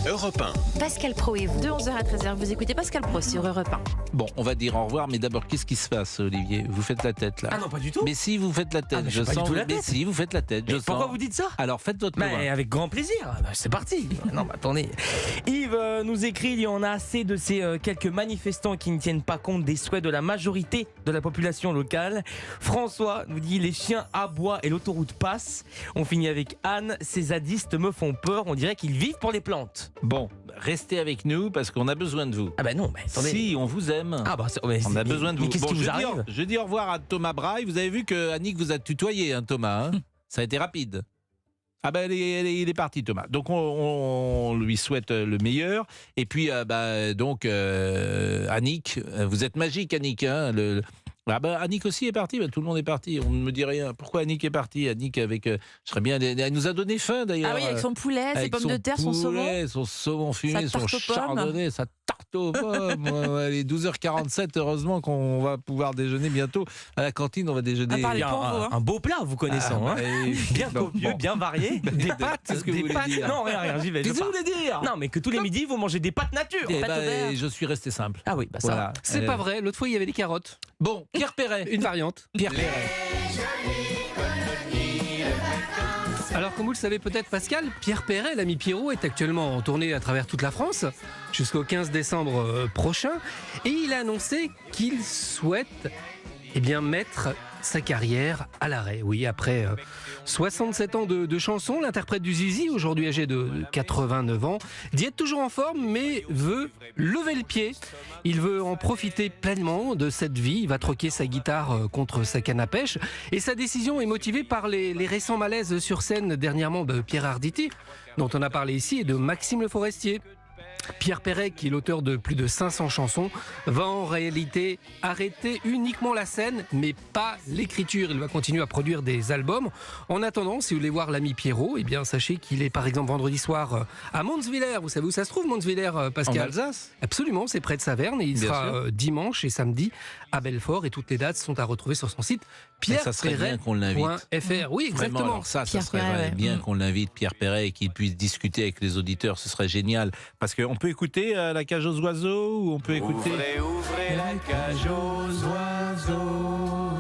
Europe 1. Pascal Pro et vous. De 11h à 13h, vous écoutez Pascal Pro sur Europe 1. Bon, on va dire au revoir, mais d'abord, qu'est-ce qui se passe, Olivier? Vous faites la tête, là. Ah non, pas du tout. Mais si, vous faites la tête. mais je fais pas du tout la Mais tête. si, vous faites la tête. Mais Je pourquoi sens. vous dites ça? Alors, faites votre Mais loi. avec grand plaisir. C'est parti. Non, mais attendez. Yves nous écrit, il y en a assez de ces quelques manifestants qui ne tiennent pas compte des souhaits de la majorité de la population locale. François nous dit, les chiens aboient et l'autoroute passe. On finit avec Anne, ces zadistes me font peur. On dirait qu'ils vivent pour les plantes. Bon, restez avec nous parce qu'on a besoin de vous. Ah bah non, mais attendez. Si, on vous aime. Ah bah On a besoin de vous. Mais qu'est-ce Bon, qui vous je arrive? dis au revoir à Thomas Braille. Vous avez vu que Annick vous a tutoyé, hein, Thomas. Hein. Ça a été rapide. Ah ben il est parti, Thomas. Donc on lui souhaite le meilleur. Et puis donc Annick, vous êtes magique, Annick. Hein, Annick aussi est partie. Tout le monde est parti. On ne me dit rien. Pourquoi Annick est partie? Annick avec, je serais bien. Elle nous a donné faim d'ailleurs. Ah oui, avec son poulet, ses Avec pommes de terre, son saumon. son saumon fumé, Sa son tarte aux pommes. chardonnay, sa tarte aux pommes. Ouais, il est 12h47, heureusement qu'on va pouvoir déjeuner bientôt. À la cantine, on va déjeuner. À part les Il y a pour vous, hein. un beau plat vous connaissant. Ah, hein. Bien copieux, bien varié. Des pâtes. Qu'est-ce que vous voulez dire? Non, rien, j'y vais. Qu'est-ce que je vous pars. voulez dire? Non, mais que tous les midis, vous mangez des pâtes nature. Eh Pâtes au beurre. je suis resté simple. Ah oui, bah ça. Voilà. C'est pas vrai, l'autre fois il y avait des carottes. Bon, Pierre Perret. Une variante. Pierre Perret. Alors comme vous le savez peut-être Pascal, Pierre Perret, l'ami Pierrot, est actuellement en tournée à travers toute la France jusqu'au 15 décembre prochain. Et il a annoncé qu'il souhaite mettre sa carrière à l'arrêt. Oui, après 67 ans de chansons, l'interprète du Zizi, aujourd'hui âgé de 89 ans, dit être toujours en forme, mais veut lever le pied. Il veut en profiter pleinement de cette vie. Il va troquer sa guitare contre sa canne à pêche. Et sa décision est motivée par les récents malaises sur scène dernièrement de Pierre Arditi, dont on a parlé ici, et de Maxime Le Forestier. Pierre Perret, qui est l'auteur de plus de 500 chansons, va en réalité arrêter uniquement la scène, mais pas l'écriture. Il va continuer à produire des albums. En attendant, si vous voulez voir l'ami Pierrot, eh bien sachez qu'il est par exemple vendredi soir à Monswiller. Vous savez où ça se trouve, Monswiller, Pascal? En Alsace? Absolument, c'est près de Saverne. Et il Bien sera dimanche et samedi à Belfort. Et toutes les dates sont à retrouver sur son site Ça serait bien qu'on l'invite. pierreperret.fr. Oui, Vraiment, exactement. alors ça Pierre serait Perret, ouais. bien qu'on l'invite, Pierre Perret, et qu'il puisse discuter avec les auditeurs. Ce serait génial. Parce qu'on peut écouter La Cage aux Oiseaux, ou on peut écouter... Ouvrez la cage aux oiseaux.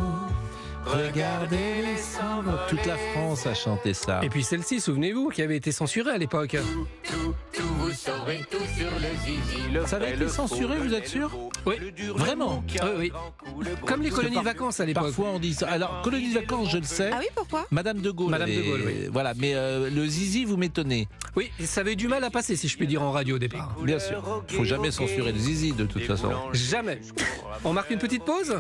Regardez les s'envoler. Toute la France a chanté ça. Et puis celle-ci, souvenez-vous, qui avait été censurée à l'époque. Tout, vous saurez tout sur le zizi. Le Ça avait vrai, été le censuré, faux, vous le êtes sûr? beau, Oui. le dur, Vraiment? le bon qui a Oui, oui. un grand coup, le Comme les beau. colonies de vacances à l'époque. Parfois on dit ça. Alors, colonie de vacances, je le sais. Ah oui, pourquoi? Madame de Gaulle. Madame de avait- Gaulle, oui. Voilà, mais le zizi, vous m'étonnez. Oui, ça avait du mal à passer, si je puis dire, en radio au départ. Bien sûr. Il faut jamais censurer le zizi, de toute façon. Jamais. On marque une petite pause?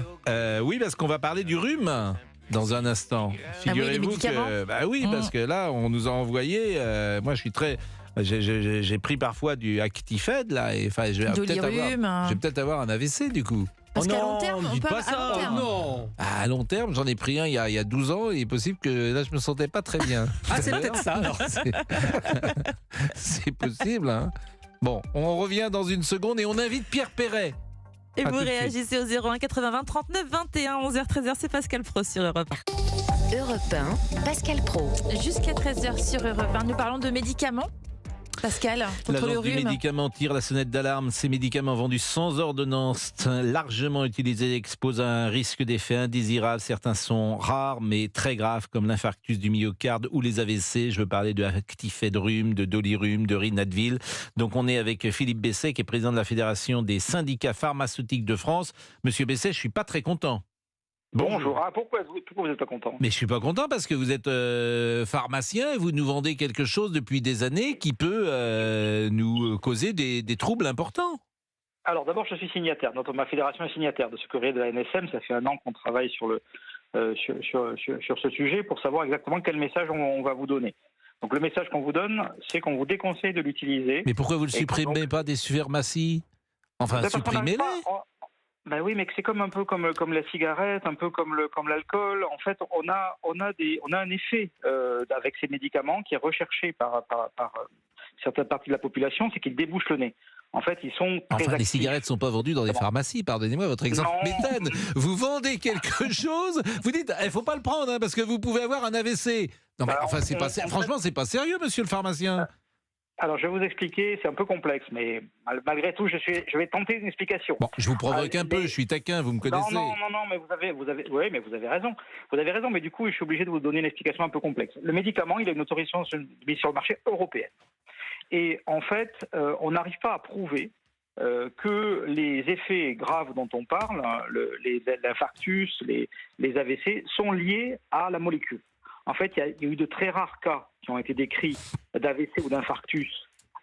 Oui, parce qu'on va parler du rhume dans un instant. les Figurez-vous médicaments. que... Bah oui, parce que là, on nous a envoyé... moi, je suis très... J'ai pris parfois du Actifed, là, et enfin, je vais Dolirum, peut-être avoir un AVC, du coup. Parce Oh qu'à non, long terme, on dites peut pas à ça. long terme. Non. À long terme, j'en ai pris un il y a 12 ans, et il est possible que là, je me sentais pas très bien. Ah, c'est peut-être ça, alors. C'est possible, hein. Bon, on revient dans une seconde et on invite Pierre Perret. Et À vous tout de suite. réagissez au 01 80 20 39 21 11h 13h, c'est Pascal Pro sur Europe 1. Europe 1, Pascal Pro. Jusqu'à 13h sur Europe 1, nous parlons de médicaments. Pascal, contre le L'agence du rhume. médicament tire la sonnette d'alarme. Ces médicaments vendus sans ordonnance, largement utilisés, exposent à un risque d'effets indésirables. Certains sont rares, mais très graves, comme l'infarctus du myocarde ou les AVC. Je veux parler de Actifed Rhume, de Dolirum, de Rinadvil. Donc on est avec Philippe Besset, qui est président de la Fédération des syndicats pharmaceutiques de France. Monsieur Besset, je suis pas très content. Bonjour. Ah, pourquoi vous n'êtes pas content? Mais je suis pas content parce que vous êtes pharmacien et vous nous vendez quelque chose depuis des années qui peut nous causer des troubles importants. Alors d'abord, je suis signataire. Ma fédération est signataire de ce courrier de la NSM. Ça fait 1 an qu'on travaille sur ce sujet pour savoir exactement quel message on va vous donner. Donc le message qu'on vous donne, c'est qu'on vous déconseille de l'utiliser. Mais pourquoi vous ne le supprimez pas des pharmacies? Enfin, Parce qu'on n'arrive supprimez-les. pas- Ben oui, mais c'est comme un peu comme la cigarette, un peu comme l'alcool. En fait, on a un effet avec ces médicaments qui est recherché par certaines parties de la population, c'est qu'ils débouchent le nez. En fait, ils sont très Enfin, les actifs. cigarettes ne sont pas vendues dans des pharmacies, pardonnez-moi, votre exemple Non. m'étonne. Vous vendez quelque chose, vous dites, il ne faut pas le prendre, hein, parce que vous pouvez avoir un AVC. Non, mais Bah, enfin, c'est pas, franchement, c'est pas sérieux, monsieur le pharmacien. Alors, je vais vous expliquer, c'est un peu complexe, mais malgré tout, je vais tenter une explication. Bon, je vous provoque un peu, je suis taquin, vous me connaissez. Non, mais oui, mais vous avez raison. Vous avez raison, mais du coup, je suis obligé de vous donner une explication un peu complexe. Le médicament, il a une autorisation mise sur le marché européenne. Et en fait, on n'arrive pas à prouver que les effets graves dont on parle, l'infarctus, les AVC, sont liés à la molécule. En fait, il y a eu de très rares cas qui ont été décrits d'AVC ou d'infarctus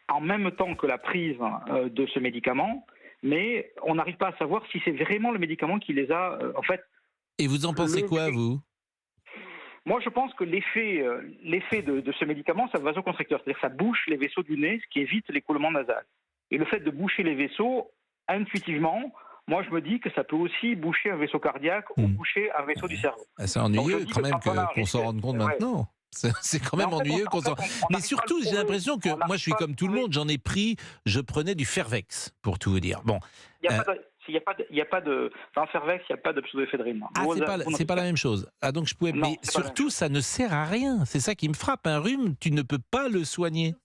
en même temps que la prise de ce médicament, mais on n'arrive pas à savoir si c'est vraiment le médicament qui les a, en fait... Et vous en pensez quoi, vous ? Moi, je pense que l'effet de ce médicament, c'est un vasoconstricteur, c'est-à-dire que ça bouche les vaisseaux du nez, ce qui évite l'écoulement nasal. Et le fait de boucher les vaisseaux, intuitivement, moi je me dis que ça peut aussi boucher un vaisseau cardiaque ou boucher un vaisseau du cerveau. C'est ennuyeux quand même qu'on s'en rende compte maintenant. C'est quand même ennuyeux qu'on s'en... Mais surtout, j'ai l'impression que moi je suis comme tout le monde, je prenais du Fervex, pour tout vous dire. Bon. Il n'y a pas de dans le Fervex, il n'y a pas de pseudoéphédrine. Ah, c'est pas la même chose. Ah, donc je pouvais. Non, mais surtout, ça ne sert à rien. C'est ça qui me frappe. Un rhume, tu ne peux pas le soigner.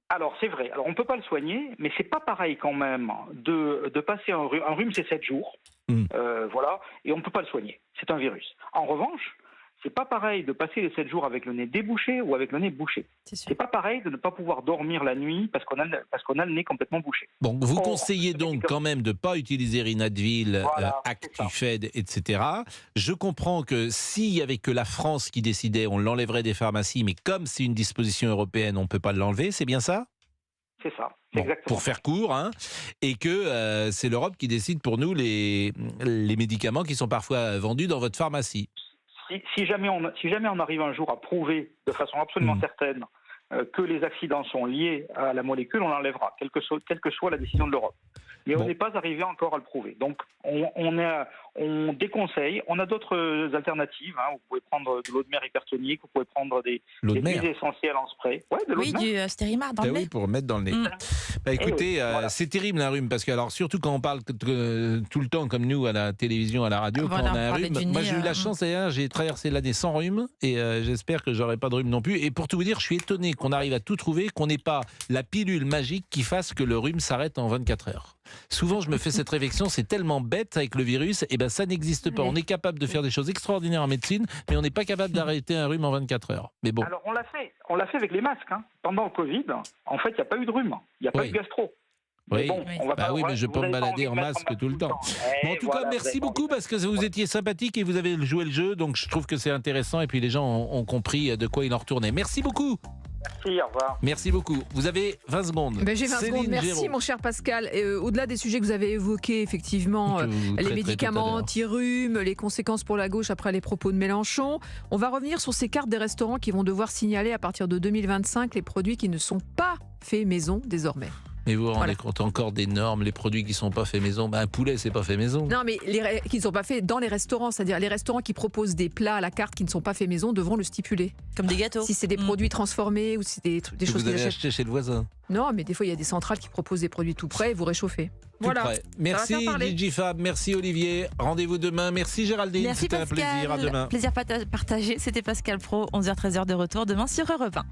Alors, c'est vrai. Alors, on ne peut pas le soigner, mais c'est pas pareil quand même de passer un rhume. Un rhume, c'est 7 jours. Voilà. Et on ne peut pas le soigner. C'est un virus. En revanche, c'est pas pareil de passer les 7 jours avec le nez débouché ou avec le nez bouché. C'est pas pareil de ne pas pouvoir dormir la nuit parce qu'on a le nez complètement bouché. Bon, vous conseillez donc quand même de ne pas utiliser Rinadvil, voilà, Actifed, etc. Je comprends que s'il n'y avait que la France qui décidait, on l'enlèverait des pharmacies, mais comme c'est une disposition européenne, on ne peut pas l'enlever, c'est bien ça ? C'est ça, bon, exactement. Pour faire court, hein, et que c'est l'Europe qui décide pour nous les médicaments qui sont parfois vendus dans votre pharmacie. Si jamais on arrive un jour à prouver de façon absolument certaine que les accidents sont liés à la molécule, on l'enlèvera, quelle que soit la décision de l'Europe. Mais on n'est pas arrivé encore à le prouver. Donc on déconseille. On a d'autres alternatives. Hein. Vous pouvez prendre de l'eau de mer hypertonique, vous pouvez prendre des huiles essentielles en spray. Ouais, de l'eau de mer. Du Stérimar dans le nez. Oui, pour mettre dans le nez. Bah, écoutez, voilà. C'est terrible un rhume, parce que alors, surtout quand on parle tout le temps comme nous à la télévision, à la radio, quand on a un rhume. Moi j'ai eu la chance, j'ai traversé l'année sans rhume et j'espère que j'aurai pas de rhume non plus. Et pour tout vous dire, je suis étonné qu'on arrive à tout trouver, qu'on n'ait pas la pilule magique qui fasse que le rhume s'arrête en 24 heures. Souvent, je me fais cette réflexion, c'est tellement bête avec le virus, et ben ça n'existe pas. On est capable de faire des choses extraordinaires en médecine, mais on n'est pas capable d'arrêter un rhume en 24 heures. Mais bon. Alors, on l'a fait avec les masques. Hein. Pendant le Covid, en fait, il n'y a pas eu de rhume, il n'y a pas eu de gastro. Oui, bon, mais je peux me balader en masque tout le temps. Bon, en tout cas, merci beaucoup parce que vous étiez sympathique et vous avez joué le jeu, donc je trouve que c'est intéressant et puis les gens ont compris de quoi il en retournait. Merci beaucoup. Merci, au revoir. Merci beaucoup. Vous avez 20 secondes. J'ai 20 secondes. Merci, Géraud. mon cher Pascal. Au-delà des sujets que vous avez évoqués, effectivement, les médicaments anti-rhume, les conséquences pour la gauche après les propos de Mélenchon, on va revenir sur ces cartes des restaurants qui vont devoir signaler à partir de 2025 les produits qui ne sont pas faits maison désormais. Mais vous vous rendez compte encore des normes, les produits qui ne sont pas faits maison. Un poulet, c'est pas fait maison. Non, mais qui ne sont pas faits dans les restaurants. C'est-à-dire les restaurants qui proposent des plats à la carte qui ne sont pas faits maison devront le stipuler. Comme des gâteaux. Si c'est des produits transformés ou si c'est des choses que vous avez acheté chez le voisin. Non, mais des fois, il y a des centrales qui proposent des produits tout prêts et vous réchauffez. Voilà. Prêt. Merci Gigi Fab, merci Olivier. Rendez-vous demain. Merci Géraldine. Merci C'était Pascal. un plaisir. À demain. Plaisir partagé. C'était Pascal Pro, 11h-13h de retour demain sur Europe 1.